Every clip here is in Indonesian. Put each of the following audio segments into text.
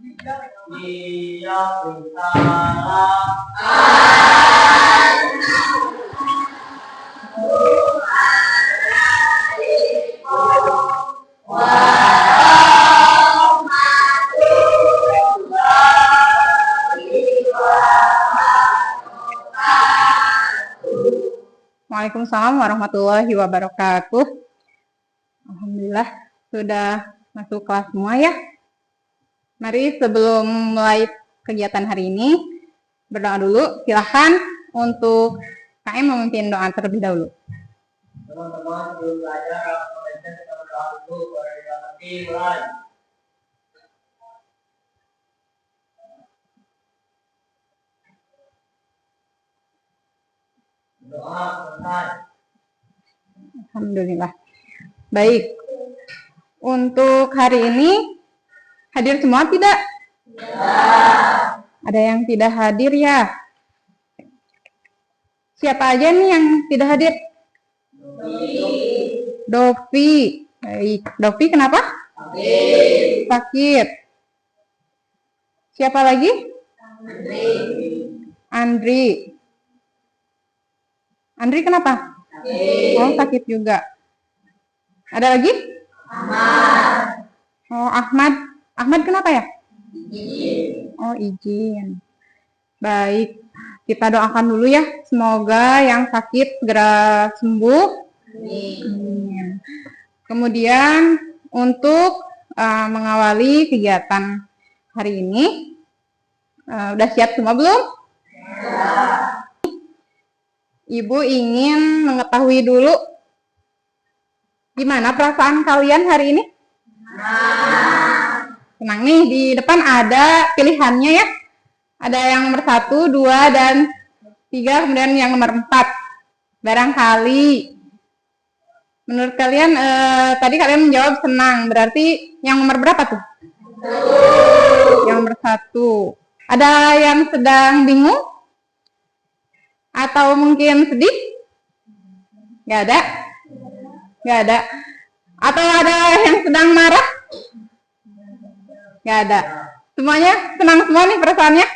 Iya, salam. Waalaikumsalam warahmatullahi wabarakatuh. Alhamdulillah sudah masuk kelas semua ya. Mari sebelum mulai kegiatan hari ini berdoa dulu. Silahkan untuk KM memimpin doa terlebih dahulu. Teman-teman sebelum belajar, kita berdoa dulu kepada Ilahi mulai. Doa selesai. Alhamdulillah. Baik. Untuk hari ini hadir semua tidak? Ya. Ada yang tidak hadir ya? Siapa aja nih yang tidak hadir? Dovi. Baik. Dovi kenapa? Sakit. Siapa lagi? Andri. Andri kenapa? Oh, sakit juga. Ada lagi? Oh, Ahmad. Ahmad kenapa ya? Oh, izin. Baik. Kita doakan dulu ya. Semoga yang sakit segera sembuh. Amin. Kemudian untuk mengawali kegiatan hari ini, udah siap semua belum? Ibu ingin mengetahui dulu gimana perasaan kalian hari ini? Senang nih, di depan ada pilihannya ya. Ada yang nomor 1, 2, dan 3, kemudian yang nomor 4. Barangkali menurut kalian, tadi kalian menjawab senang, berarti yang nomor berapa tuh? Yang nomor 1. Ada yang sedang bingung? Atau mungkin sedih? Gak ada? Gak ada. Atau ada yang sedang marah? Gak ada. Semuanya senang semua nih perasaannya?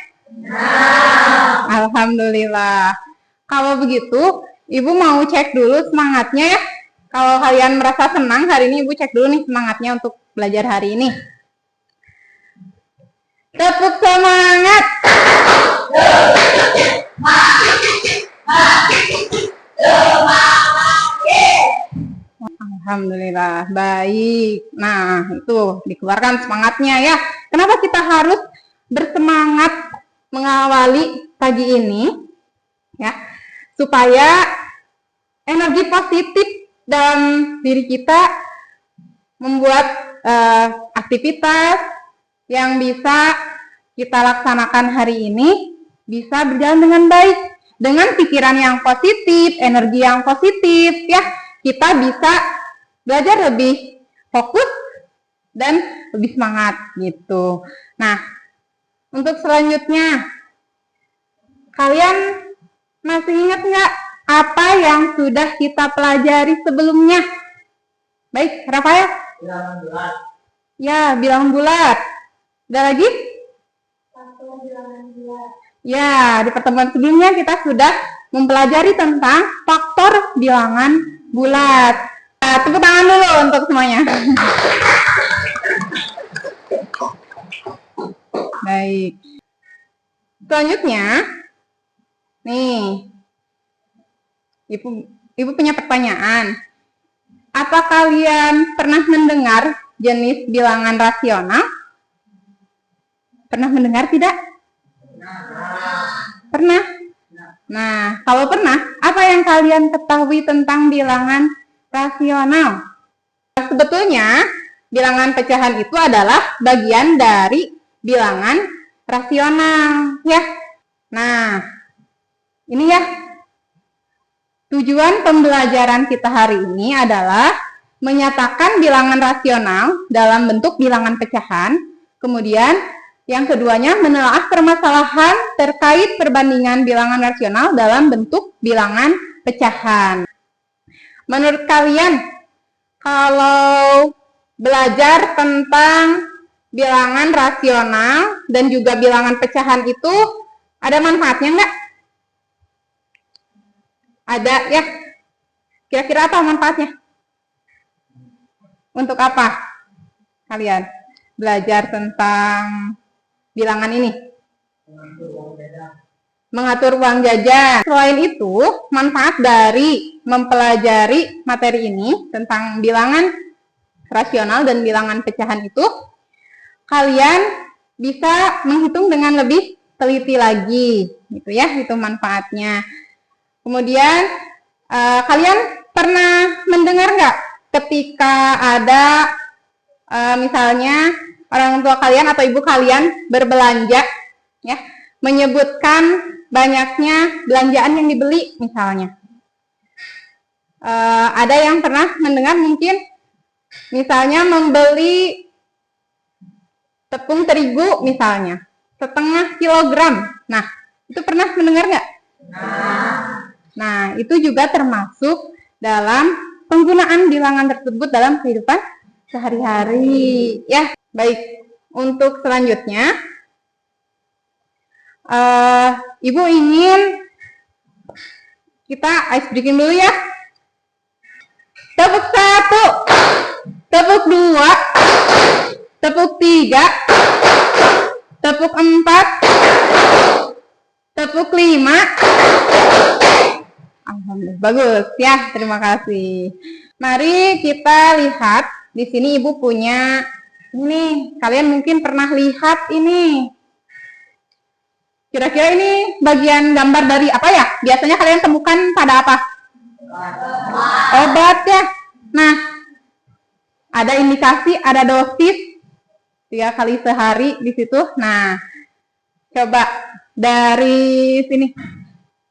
Alhamdulillah. Kalau begitu, Ibu mau cek dulu semangatnya ya. Kalau kalian merasa senang hari ini, Ibu cek dulu nih semangatnya untuk belajar hari ini. Tepuk semangat! Alhamdulillah, baik. Nah, itu dikeluarkan semangatnya ya. Kenapa kita harus bersemangat mengawali pagi ini? Ya, supaya energi positif dalam diri kita membuat aktivitas yang bisa kita laksanakan hari ini bisa berjalan dengan baik. Dengan pikiran yang positif, energi yang positif, ya, kita bisa belajar lebih fokus dan lebih semangat gitu. Nah, untuk selanjutnya, kalian masih ingat nggak apa yang sudah kita pelajari sebelumnya? Baik, Rafael? Bilangan bulat. Ya, bilangan bulat. Ada lagi? Bilangan bulat. Ya, di pertemuan sebelumnya kita sudah mempelajari tentang faktor bilangan bulat. Nah, tepuk tangan dulu untuk semuanya. Baik. Selanjutnya, nih, Ibu punya pertanyaan. Apa kalian pernah mendengar jenis bilangan rasional? Pernah mendengar tidak? Pernah? Nah, kalau pernah, apa yang kalian ketahui tentang bilangan rasional? Sebetulnya, bilangan pecahan itu adalah bagian dari bilangan rasional, ya. Nah, ini ya. Tujuan pembelajaran kita hari ini adalah menyatakan bilangan rasional dalam bentuk bilangan pecahan. Kemudian, yang keduanya menelaah permasalahan terkait perbandingan bilangan rasional dalam bentuk bilangan pecahan. Menurut kalian, kalau belajar tentang bilangan rasional dan juga bilangan pecahan itu ada manfaatnya nggak? Ada ya. Kira-kira apa manfaatnya? Untuk apa kalian belajar tentang bilangan ini? Mengatur uang jajan. Selain itu, manfaat dari mempelajari materi ini tentang bilangan rasional dan bilangan pecahan itu, kalian bisa menghitung dengan lebih teliti lagi, gitu ya, itu manfaatnya. Kemudian, kalian pernah mendengar nggak ketika ada misalnya orang tua kalian atau ibu kalian berbelanja, ya, menyebutkan banyaknya belanjaan yang dibeli misalnya. Ada yang pernah mendengar mungkin misalnya membeli tepung terigu misalnya setengah kilogram. Nah, itu pernah mendengar nggak? Nah, itu juga termasuk dalam penggunaan bilangan tersebut dalam kehidupan sehari-hari. Ya, baik. Untuk selanjutnya, Ibu ingin kita ice breaking dulu ya. Tepuk 1, tepuk 2, tepuk 3, tepuk 4, tepuk 5. Alhamdulillah, bagus ya, terima kasih. Mari kita lihat, di sini Ibu punya ini, kalian mungkin pernah lihat ini. Kira-kira ini bagian gambar dari apa ya? Biasanya kalian temukan pada apa? Obat ya. Nah, ada indikasi, ada dosis 3 kali sehari di situ. Nah, coba dari sini.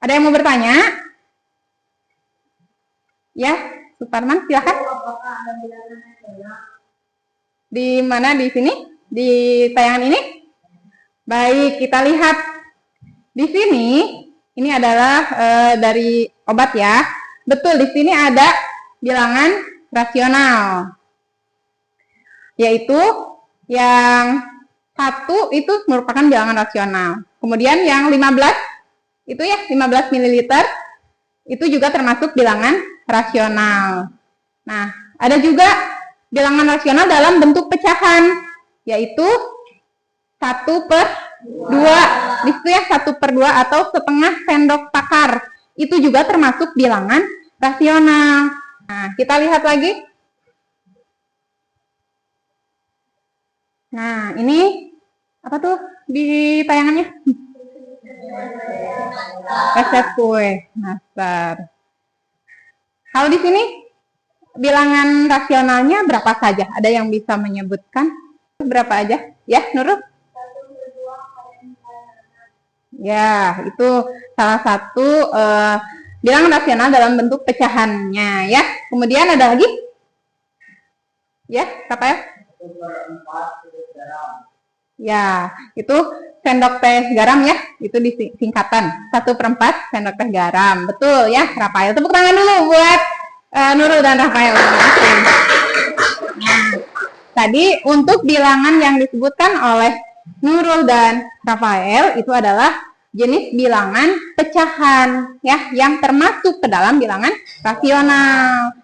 Ada yang mau bertanya? Ya, Suparman, silakan. Di mana di sini? Di tayangan ini? Baik, kita lihat. Di sini, ini adalah dari obat ya. Betul, di sini ada bilangan rasional. Yaitu yang 1 itu merupakan bilangan rasional. Kemudian yang 15, itu ya 15 ml, itu juga termasuk bilangan rasional. Nah, ada juga bilangan rasional dalam bentuk pecahan, yaitu 1/2. Di situ ya 1/2 atau setengah sendok takar. Itu juga termasuk bilangan rasional. Nah, kita lihat lagi. Nah, ini apa tuh di tayangannya? Resep kue nastar. Kalau di sini bilangan rasionalnya berapa saja? Ada yang bisa menyebutkan? Berapa aja? Ya, Nurul? Ya, itu salah satu bilangan rasional dalam bentuk pecahannya ya. Kemudian ada lagi? Ya, Rafael? Ya, itu sendok teh garam ya. Itu disingkatan 1/4 sendok teh garam. Betul ya, Rafael. Tepuk tangan dulu buat Nurul dan Rafael. Nah, tadi untuk bilangan yang disebutkan oleh Nurul dan Rafael itu adalah jenis bilangan pecahan ya, yang termasuk ke dalam bilangan rasional.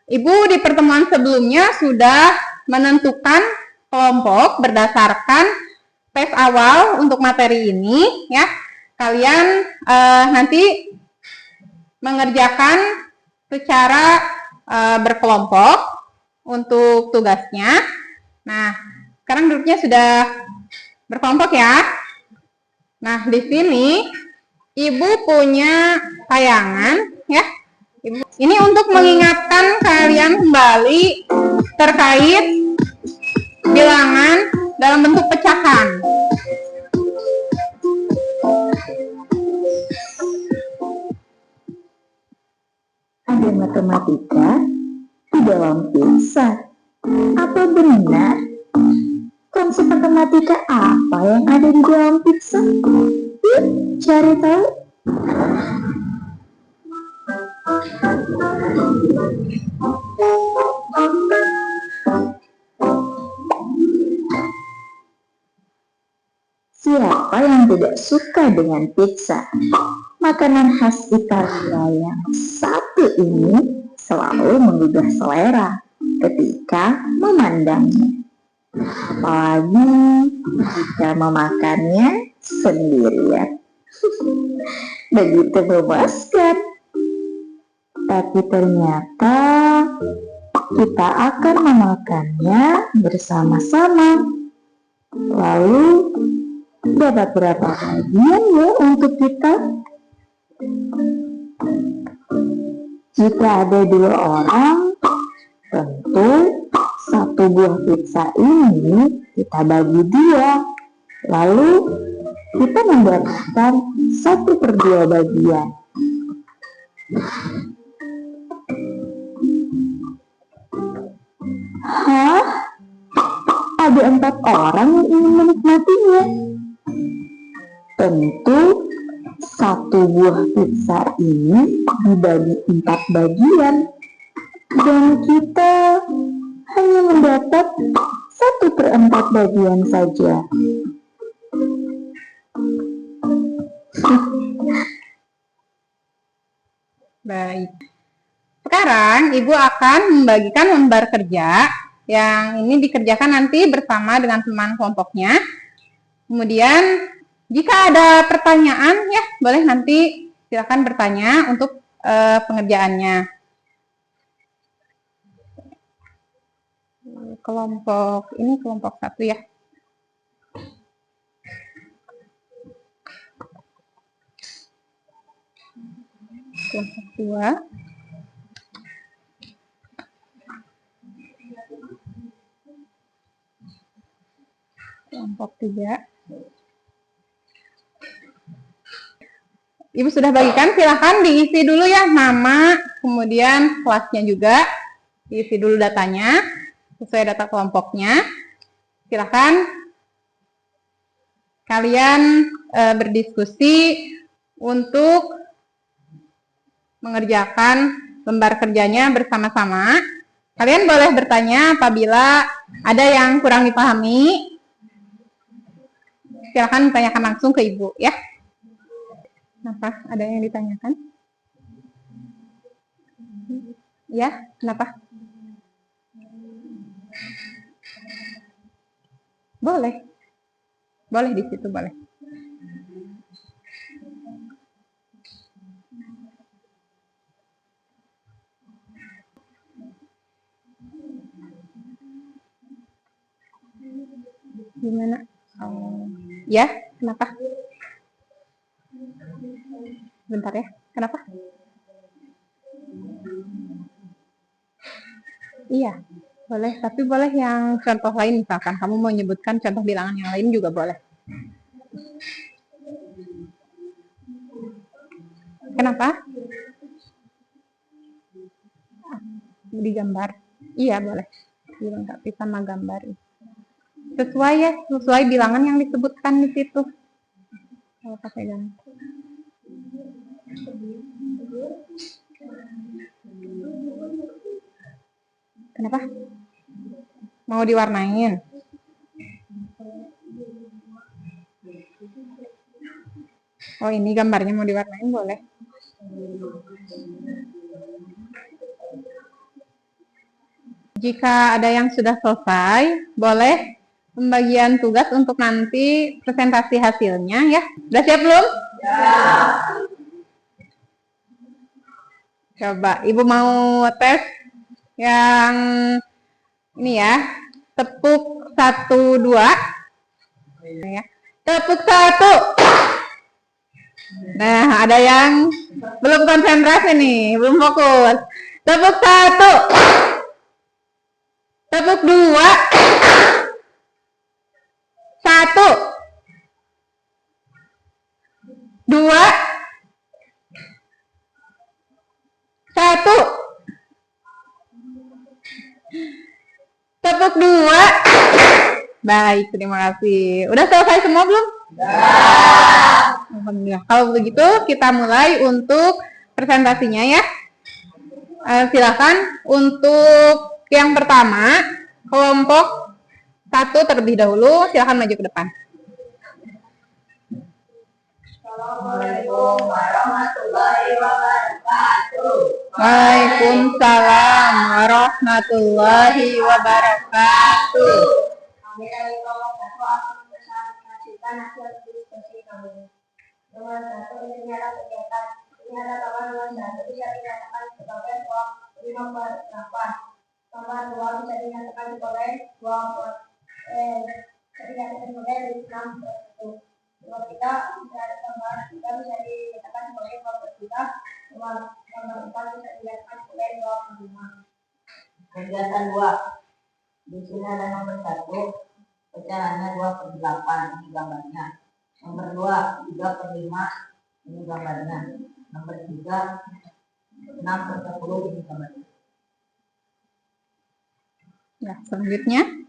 Ibu di pertemuan sebelumnya sudah menentukan kelompok berdasarkan tes awal untuk materi ini ya. Kalian nanti mengerjakan secara berkelompok untuk tugasnya. Nah, sekarang duduknya sudah berkelompok ya. Nah, di sini Ibu punya tayangan ya. Ini untuk mengingatkan kalian kembali terkait bilangan dalam bentuk pecahan. Ada matematika di dalam pizza. Apa benar? Konsep matematika apa yang ada di dalam pizza? Yuk, cari tahu. Siapa yang tidak suka dengan pizza? Makanan khas Italia yang satu ini selalu menggugah selera ketika memandangnya. Apalagi jika memakannya sendirian. Begitu memuaskan. Tapi ternyata kita akan memakannya bersama-sama. Lalu dapat berapa bagian ya untuk kita? Jika ada 2 orang, tentu satu buah pizza ini kita bagi 2. Lalu kita mendapatkan 1/2 bagian. Hah? Ada 4 orang yang ingin menikmatinya. Tentu satu buah pizza ini dibagi 4 bagian dan kita hanya mendapat 1/4 bagian saja. Baik. Sekarang Ibu akan membagikan lembar kerja yang ini dikerjakan nanti bersama dengan teman kelompoknya. Kemudian jika ada pertanyaan ya boleh nanti silakan bertanya untuk pengerjaannya. Kelompok ini kelompok 1 ya. Kelompok 2. Kelompok 3. Ibu sudah bagikan, silahkan diisi dulu ya nama, kemudian kelasnya juga, diisi dulu datanya, sesuai data kelompoknya. Silahkan kalian berdiskusi untuk mengerjakan lembar kerjanya bersama-sama. Kalian boleh bertanya apabila ada yang kurang dipahami. Silahkan tanyakan langsung ke Ibu ya. Kenapa? Ada yang ditanyakan? Ya, kenapa? Boleh. Boleh di situ, boleh. Gimana? Ya, kenapa? Bentar ya, kenapa? Iya, boleh. Tapi boleh yang contoh lain misalkan. Kamu mau menyebutkan contoh bilangan yang lain juga boleh. Kenapa? Digambar. Iya, boleh. Dilengkapi sama gambar. Sesuai ya, sesuai bilangan yang disebutkan di situ. Kalau pakai gambar. Kenapa? Mau diwarnain? Oh, ini gambarnya mau diwarnain, boleh. Jika ada yang sudah selesai, boleh pembagian tugas untuk nanti presentasi hasilnya ya. Sudah siap belum? Ya. Coba, Ibu mau tes yang ini ya. Tepuk 1, 2. Ya. Tepuk 1. Nah, ada yang belum konsentrasi nih, belum fokus. Tepuk 1. Tepuk 2. 1. 2. 1. Tepuk 2. Baik, terima kasih. Udah selesai semua belum? Alhamdulillah. Kalau begitu kita mulai untuk presentasinya ya. Silakan untuk yang pertama kelompok 1 terlebih dahulu. Silakan maju ke depan. Assalamualaikum warahmatullahi wabarakatuh. Waalaikumsalam warahmatullahi wabarakatuh. Kami dari kelompok satu akan mempresentasikan hasil diskusi kami. Nomor satu, ini adalah kegiatan. Ini adalah nomor satu bisa dinyatakan sebagai 5/8. Nomor 2 bisa dinyatakan sebagai 6/1. Nomor 3 bisa dinyatakan sebagai 2/3. Nomor 4 bisa dinyatakan sebagai 2/5. Kegiatan 2. Di sini ada nomor 1, pecahannya 2/8, ini gambarnya. Nomor 2, 3/5, ini gambarnya. Nomor 3, 6/10, ini gambarnya. Ya, selanjutnya.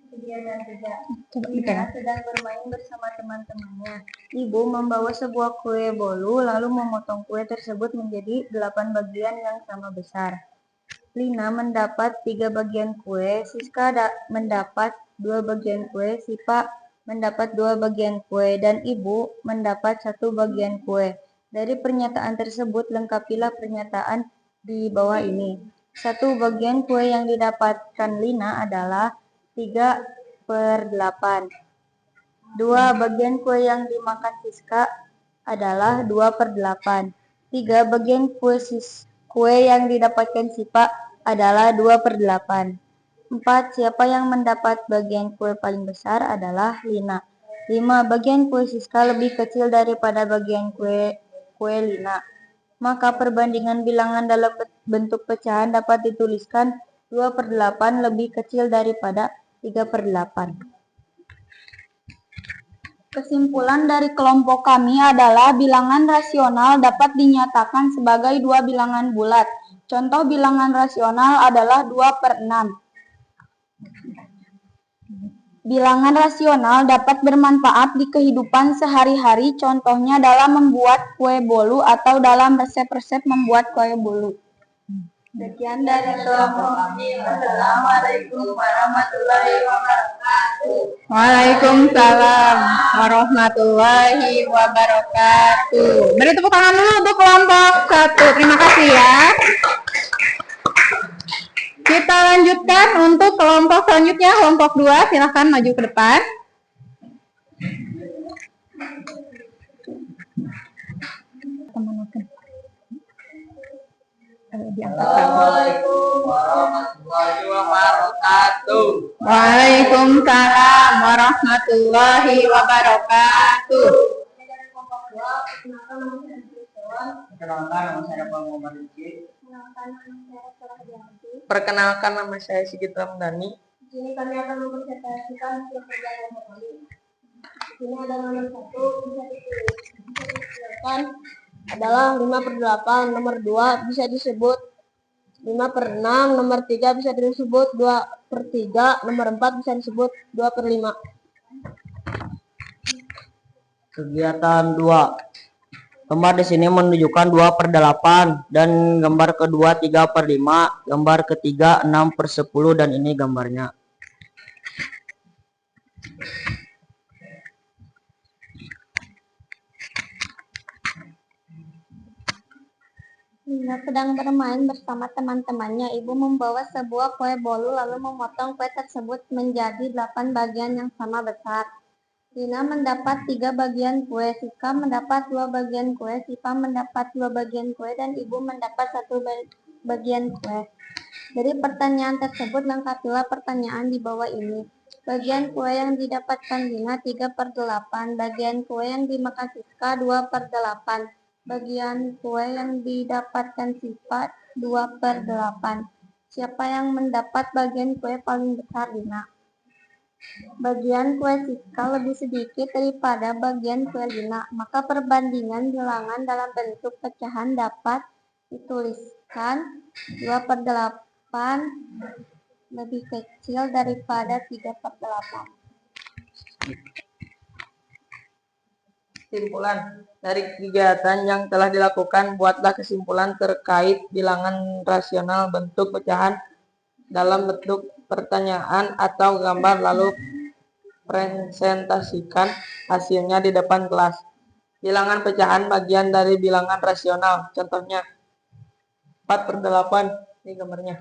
Kegiatan 3. Coba Lina dipegang. sedang bermain bersama teman-temannya. Ibu membawa sebuah kue bolu lalu memotong kue tersebut menjadi 8 bagian yang sama besar. Lina mendapat 3 bagian kue, Siska mendapat 2 bagian kue, Sipa mendapat 2 bagian kue, dan Ibu mendapat 1 bagian kue. Dari pernyataan tersebut, lengkapilah pernyataan di bawah ini. 1 bagian kue yang didapatkan Lina adalah 3/8. 2 bagian kue yang dimakan Siska adalah 2/8. 3 bagian kue yang didapatkan Sipa adalah 2/8. 4. Siapa yang mendapat bagian kue paling besar adalah Lina. 5. Bagian kue Siska lebih kecil daripada bagian kue Lina. Maka perbandingan bilangan dalam bentuk pecahan dapat dituliskan 2/8 lebih kecil daripada 3/8. Kesimpulan dari kelompok kami adalah bilangan rasional dapat dinyatakan sebagai 2 bilangan bulat. Contoh bilangan rasional adalah 2/6. Bilangan rasional dapat bermanfaat di kehidupan sehari-hari, contohnya dalam membuat kue bolu atau dalam resep-resep membuat kue bolu. Sekian dari kelompok kami. Wassalamualaikum warahmatullahi wabarakatuh. Waalaikumsalam warahmatullahi wabarakatuh. Beri tepuk tangan dulu untuk kelompok 1. Terima kasih ya. Kita lanjutkan untuk kelompok selanjutnya, kelompok 2. Silahkan maju ke depan. Assalamualaikum warahmatullahi wabarakatuh. Waalaikumsalam warahmatullahi wabarakatuh. Dari kelompok 2, Perkenalkan, nama saya Pak Muhammad Rizky. Perkenalkan, nama saya Sigit Ramdhani. Di sini kami akan mempresentasikan hasil kerja yang kami. Di sini ada nomor 1 bisa dituliskan adalah 5/8, nomor 2 bisa disebut 5/6, nomor 3 bisa disebut 2/3, nomor 4 bisa disebut 2/5. Kegiatan 2. Gambar di sini menunjukkan 2/8 dan gambar kedua 3/5, gambar ketiga 6/10 dan ini gambarnya. Lina sedang bermain bersama teman-temannya. Ibu membawa sebuah kue bolu lalu memotong kue tersebut menjadi 8 bagian yang sama besar. Lina mendapat 3 bagian kue, Siska mendapat 2 bagian kue, Sipa mendapat 2 bagian kue, dan Ibu mendapat 1 bagian kue. Dari pertanyaan tersebut, lengkapilah pertanyaan di bawah ini. Bagian kue yang didapatkan Lina 3/8, bagian kue yang dimakan Siska 2/8, bagian kue yang didapatkan Sipa 2/8. Siapa yang mendapat bagian kue paling besar, Lina? Bagian kue Siska lebih sedikit daripada bagian kue Lina, maka perbandingan bilangan dalam bentuk pecahan dapat dituliskan 2/8 lebih kecil daripada 3/8. Kesimpulan dari kegiatan yang telah dilakukan, buatlah kesimpulan terkait bilangan rasional bentuk pecahan dalam bentuk pertanyaan atau gambar, lalu presentasikan hasilnya di depan kelas. Bilangan pecahan bagian dari bilangan rasional. Contohnya 4/8. Ini gambarnya.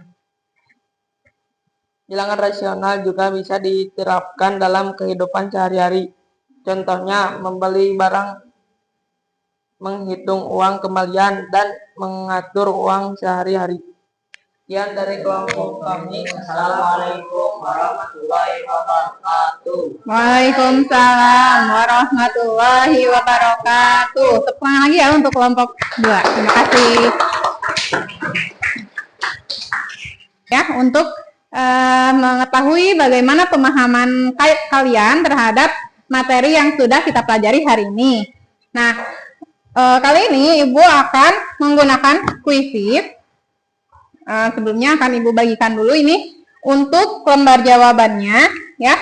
Bilangan rasional juga bisa diterapkan dalam kehidupan sehari-hari. Contohnya membeli barang, menghitung uang kembalian, dan mengatur uang sehari-hari. Sekian dari kelompok kami. Assalamualaikum warahmatullahi wabarakatuh. Waalaikumsalam warahmatullahi wabarakatuh. Tepuk tangan lagi ya untuk kelompok 2. Terima kasih. Ya, untuk mengetahui bagaimana pemahaman kalian terhadap materi yang sudah kita pelajari hari ini. Nah, kali ini Ibu akan menggunakan kuisis. Sebelumnya akan Ibu bagikan dulu ini untuk lembar jawabannya, ya.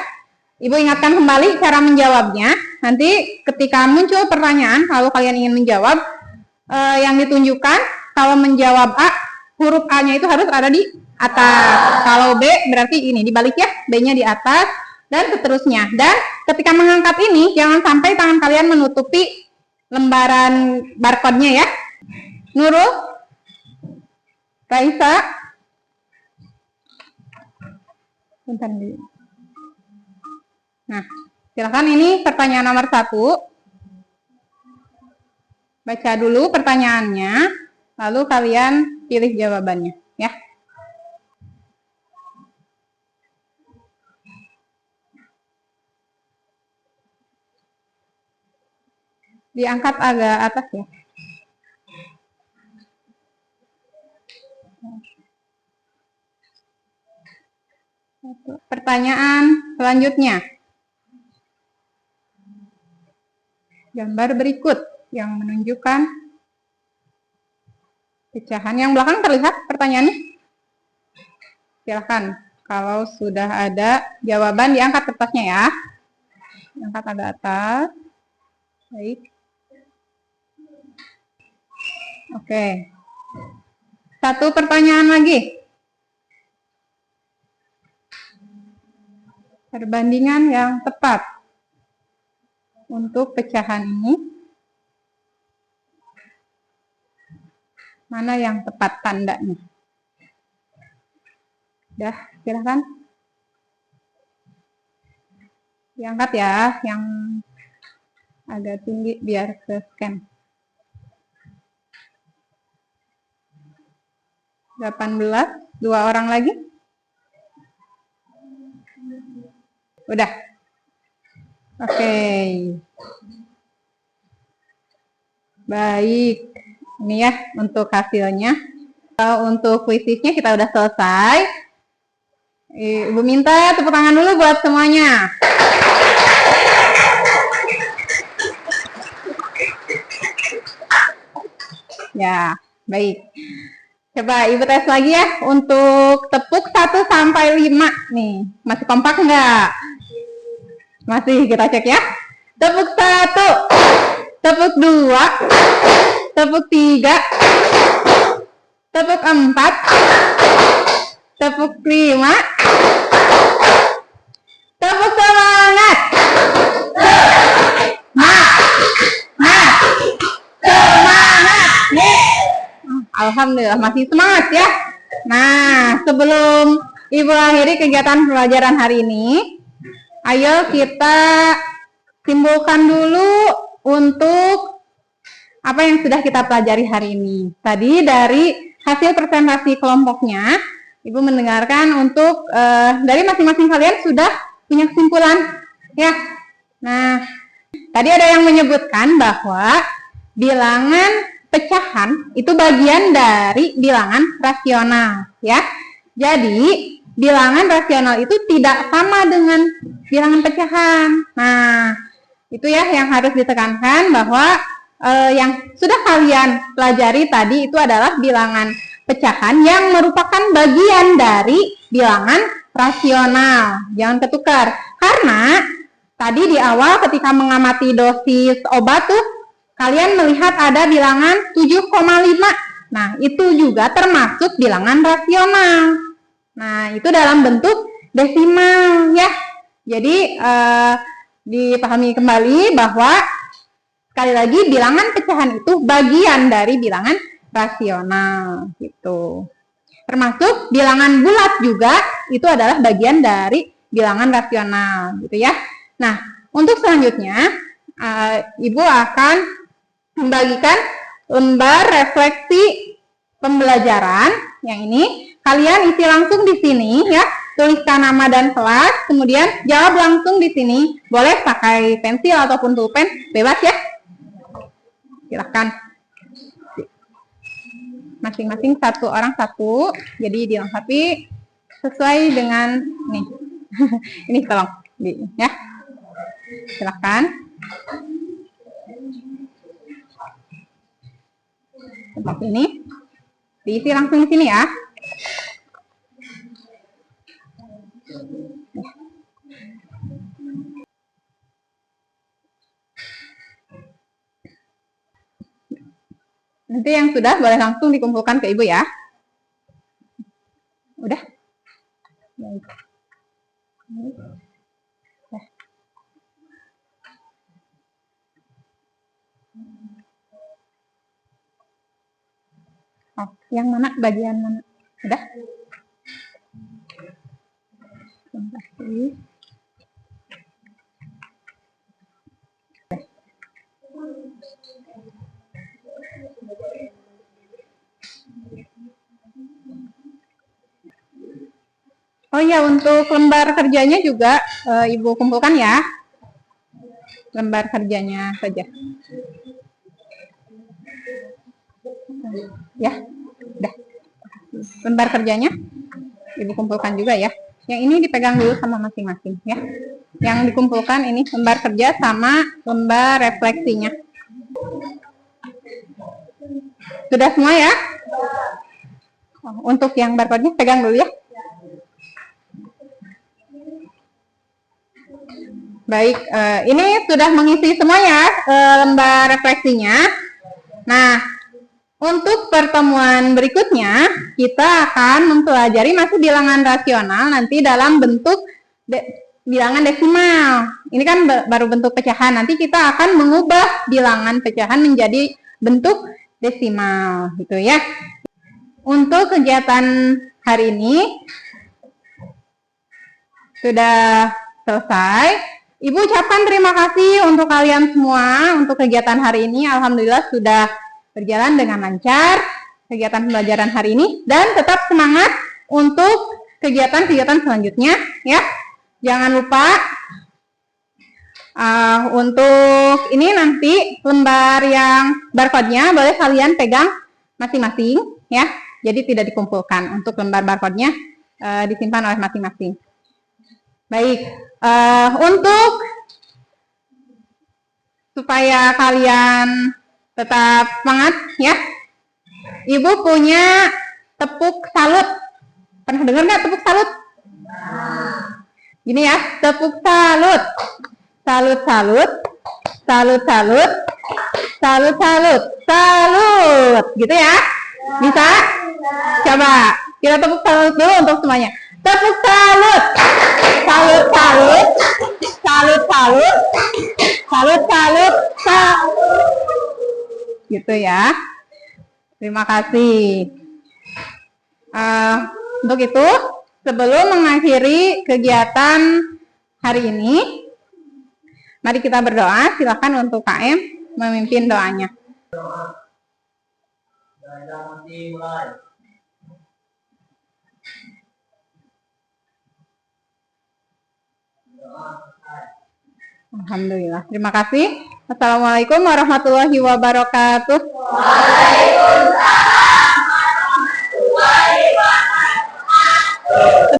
Ibu ingatkan kembali cara menjawabnya. Nanti ketika muncul pertanyaan, kalau kalian ingin menjawab, yang ditunjukkan kalau menjawab A, huruf A-nya itu harus ada di atas. Kalau B berarti ini dibalik ya, B-nya di atas dan seterusnya. Dan ketika mengangkat ini, jangan sampai tangan kalian menutupi lembaran barcode-nya ya. Nurul, Raisa, bentar dulu. Nah, silakan ini pertanyaan nomor 1. Baca dulu pertanyaannya, lalu kalian pilih jawabannya, ya. Diangkat agak atas ya. Pertanyaan selanjutnya. Gambar berikut yang menunjukkan pecahan. Yang belakang terlihat pertanyaannya? Silakan. Kalau sudah ada jawaban diangkat kertasnya ya. Diangkat agak atas. Baik. Oke. Satu pertanyaan lagi. Perbandingan yang tepat untuk pecahan ini. Mana yang tepat tandanya? Udah, silakan. Diangkat ya, yang agak tinggi biar ke scan. 18, 2 orang lagi. Udah. Oke. Baik. Ini ya untuk hasilnya. Untuk kuisisnya kita udah selesai. Ibu minta tepuk tangan dulu buat semuanya. Ya, baik. Coba Ibu tes lagi ya untuk tepuk 1 sampai 5 nih. Masih kompak enggak? Masih, kita cek ya. Tepuk 1, tepuk 2, tepuk 3, tepuk 4, tepuk 5, tepuk semangat. Alhamdulillah masih semangat ya. Nah, sebelum Ibu akhiri kegiatan pelajaran hari ini, ayo kita simpulkan dulu untuk apa yang sudah kita pelajari hari ini. Tadi dari hasil presentasi kelompoknya, Ibu mendengarkan untuk dari masing-masing kalian sudah punya kesimpulan ya. Nah, tadi ada yang menyebutkan bahwa bilangan pecahan itu bagian dari bilangan rasional ya. Jadi bilangan rasional itu tidak sama dengan bilangan pecahan. Nah, itu ya yang harus ditekankan bahwa yang sudah kalian pelajari tadi itu adalah bilangan pecahan yang merupakan bagian dari bilangan rasional. Jangan ketukar. Karena tadi di awal ketika mengamati dosis obat tuh kalian melihat ada bilangan 7,5. Nah, itu juga termasuk bilangan rasional. Nah, itu dalam bentuk desimal ya. Jadi dipahami kembali bahwa sekali lagi bilangan pecahan itu bagian dari bilangan rasional gitu. Termasuk bilangan bulat juga itu adalah bagian dari bilangan rasional gitu ya. Nah, untuk selanjutnya Ibu akan membagikan lembar refleksi pembelajaran yang ini. Kalian isi langsung di sini ya, tuliskan nama dan kelas, kemudian jawab langsung di sini. Boleh pakai pensil ataupun pulpen, bebas ya. Silahkan. Masing-masing satu orang satu, jadi dilengkapi sesuai dengan nih. Ini tolong ya. Silahkan. Seperti ini. Diisi langsung di sini ya. Nanti yang sudah boleh langsung dikumpulkan ke Ibu ya. Udah? Baik. Oh, yang mana? Bagian mana? Udah? Terima kasih. Oh iya, untuk lembar kerjanya juga Ibu kumpulkan ya. Lembar kerjanya saja. Ya, udah. Lembar kerjanya Ibu kumpulkan juga ya. Yang ini dipegang dulu sama masing-masing ya. Yang dikumpulkan ini lembar kerja sama lembar refleksinya. Sudah semua ya? Untuk yang barcode-nya pegang dulu ya. Baik, ini sudah mengisi semua ya lembar refleksinya. Nah, untuk pertemuan berikutnya, kita akan mempelajari masih bilangan rasional nanti dalam bentuk bilangan desimal. Ini kan baru bentuk pecahan, nanti kita akan mengubah bilangan pecahan menjadi bentuk desimal, gitu ya. Untuk kegiatan hari ini, sudah selesai. Ibu ucapkan terima kasih untuk kalian semua untuk kegiatan hari ini. Alhamdulillah sudah berjalan dengan lancar kegiatan pembelajaran hari ini, dan tetap semangat untuk kegiatan-kegiatan selanjutnya ya. Jangan lupa untuk ini nanti lembar yang barcode-nya boleh kalian pegang masing-masing ya. Jadi tidak dikumpulkan. Untuk lembar barcode-nya disimpan oleh masing-masing. Baik, untuk supaya kalian tetap semangat ya, Ibu punya tepuk salut. Pernah dengar nggak tepuk salut? Gini ya, tepuk salut, salut, salut, salut, salut, salut, salut, salut, gitu ya? Bisa? Coba kita tepuk salut dulu untuk semuanya. Tepuk salut, salut, salut, salut, salut, salut, salut, salut, gitu ya. Terima kasih. Untuk itu, sebelum mengakhiri kegiatan hari ini, mari kita berdoa. Silakan untuk KM memimpin doanya. Alhamdulillah. Terima kasih. Assalamualaikum warahmatullahi wabarakatuh. Waalaikumsalam warahmatullahi wabarakatuh.